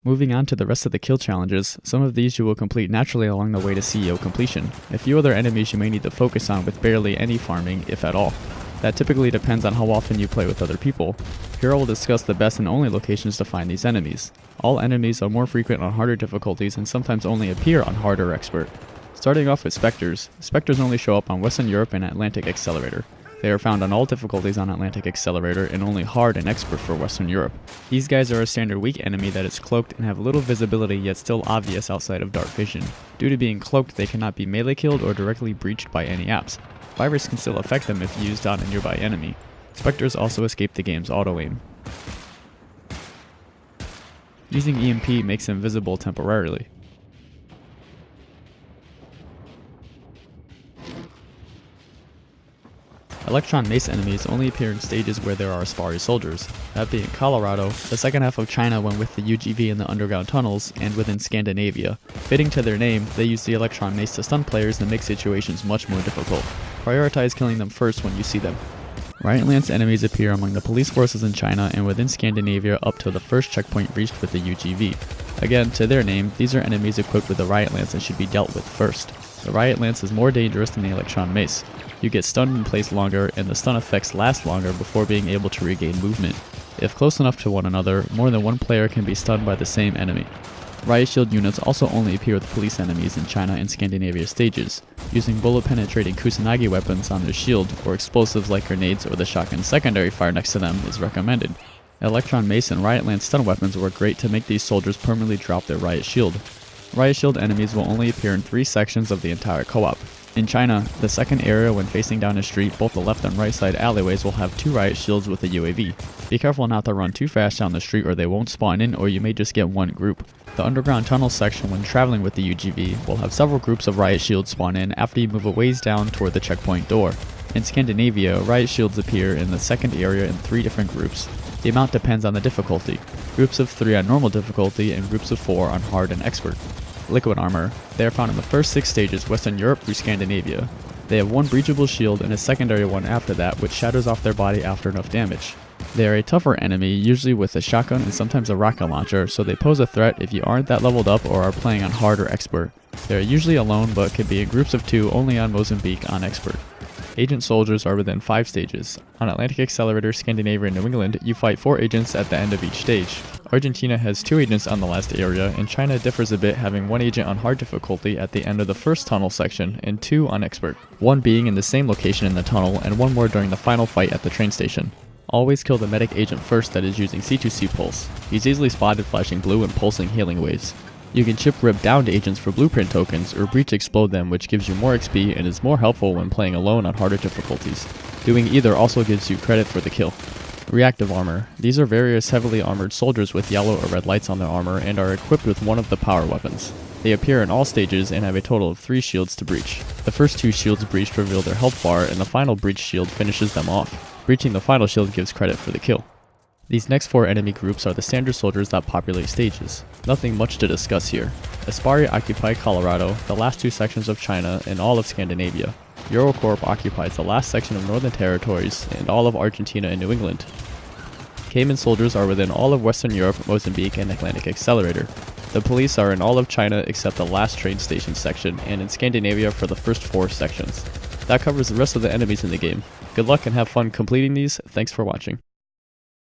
Moving on to the rest of the kill challenges, some of these you will complete naturally along the way to CEO completion. A few other enemies you may need to focus on with barely any farming, if at all. That typically depends on how often you play with other people. Here I will discuss the best and only locations to find these enemies. All enemies are more frequent on harder difficulties and sometimes only appear on hard or expert. Starting off with Spectres. Spectres only show up on Western Europe and Atlantic Accelerator. They are found on all difficulties on Atlantic Accelerator and only hard and expert for Western Europe. These guys are a standard weak enemy that is cloaked and have little visibility yet still obvious outside of dark vision. Due to being cloaked, they cannot be melee killed or directly breached by any apps. Virus can still affect them if used on a nearby enemy. Spectres also escape the game's auto-aim. Using EMP makes them visible temporarily. Electron Mace enemies only appear in stages where there are Aspari soldiers, that being Colorado, the second half of China when with the UGV in the underground tunnels, and within Scandinavia. Fitting to their name, they use the Electron Mace to stun players and make situations much more difficult. Prioritize killing them first when you see them. Riot Lance enemies appear among the police forces in China and within Scandinavia up to the first checkpoint reached with the UGV. Again, to their name, these are enemies equipped with the Riot Lance and should be dealt with first. The Riot Lance is more dangerous than the Electron Mace. You get stunned in place longer, and the stun effects last longer before being able to regain movement. If close enough to one another, more than one player can be stunned by the same enemy. Riot Shield units also only appear with police enemies in China and Scandinavia stages. Using bullet-penetrating Kusanagi weapons on their shield, or explosives like grenades or the shotgun secondary fire next to them is recommended. Electron Mace and Riot Lance stun weapons work great to make these soldiers permanently drop their Riot Shield. Riot Shield enemies will only appear in 3 sections of the entire co-op. In China, the second area when facing down a street, both the left and right side alleyways will have 2 Riot Shields with a UAV. Be careful not to run too fast down the street or they won't spawn in, or you may just get one group. The underground tunnel section when traveling with the UGV will have several groups of Riot Shields spawn in after you move a ways down toward the checkpoint door. In Scandinavia, Riot Shields appear in the second area in 3 different groups. The amount depends on the difficulty. Groups of 3 on normal difficulty and groups of 4 on hard and expert. Liquid armor. They are found in the first 6 stages Western Europe through Scandinavia. They have one breachable shield and a secondary one after that, which shatters off their body after enough damage. They are a tougher enemy, usually with a shotgun and sometimes a rocket launcher, so they pose a threat if you aren't that leveled up or are playing on hard or expert. They are usually alone but can be in groups of 2 only on Mozambique on expert. Agent soldiers are within 5 stages. On Atlantic Accelerator, Scandinavia, and New England, you fight 4 agents at the end of each stage. Argentina has 2 agents on the last area, and China differs a bit, having 1 agent on hard difficulty at the end of the first tunnel section and 2 on expert, 1 being in the same location in the tunnel and 1 more during the final fight at the train station. Always kill the medic agent first that is using C2C pulse. He's easily spotted flashing blue and pulsing healing waves. You can chip rip down to agents for blueprint tokens or breach explode them, which gives you more XP and is more helpful when playing alone on harder difficulties. Doing either also gives you credit for the kill. Reactive armor. These are various heavily armored soldiers with yellow or red lights on their armor and are equipped with one of the power weapons. They appear in all stages and have a total of 3 shields to breach. The first 2 shields breached reveal their health bar and the final breach shield finishes them off. Breaching the final shield gives credit for the kill. These next 4 enemy groups are the standard soldiers that populate stages. Nothing much to discuss here. Aspari occupy Colorado, the last 2 sections of China, and all of Scandinavia. Eurocorp occupies the last section of Northern Territories and all of Argentina and New England. Cayman soldiers are within all of Western Europe, Mozambique, and Atlantic Accelerator. The police are in all of China except the last train station section, and in Scandinavia for the first 4 sections. That covers the rest of the enemies in the game. Good luck and have fun completing these. Thanks for watching.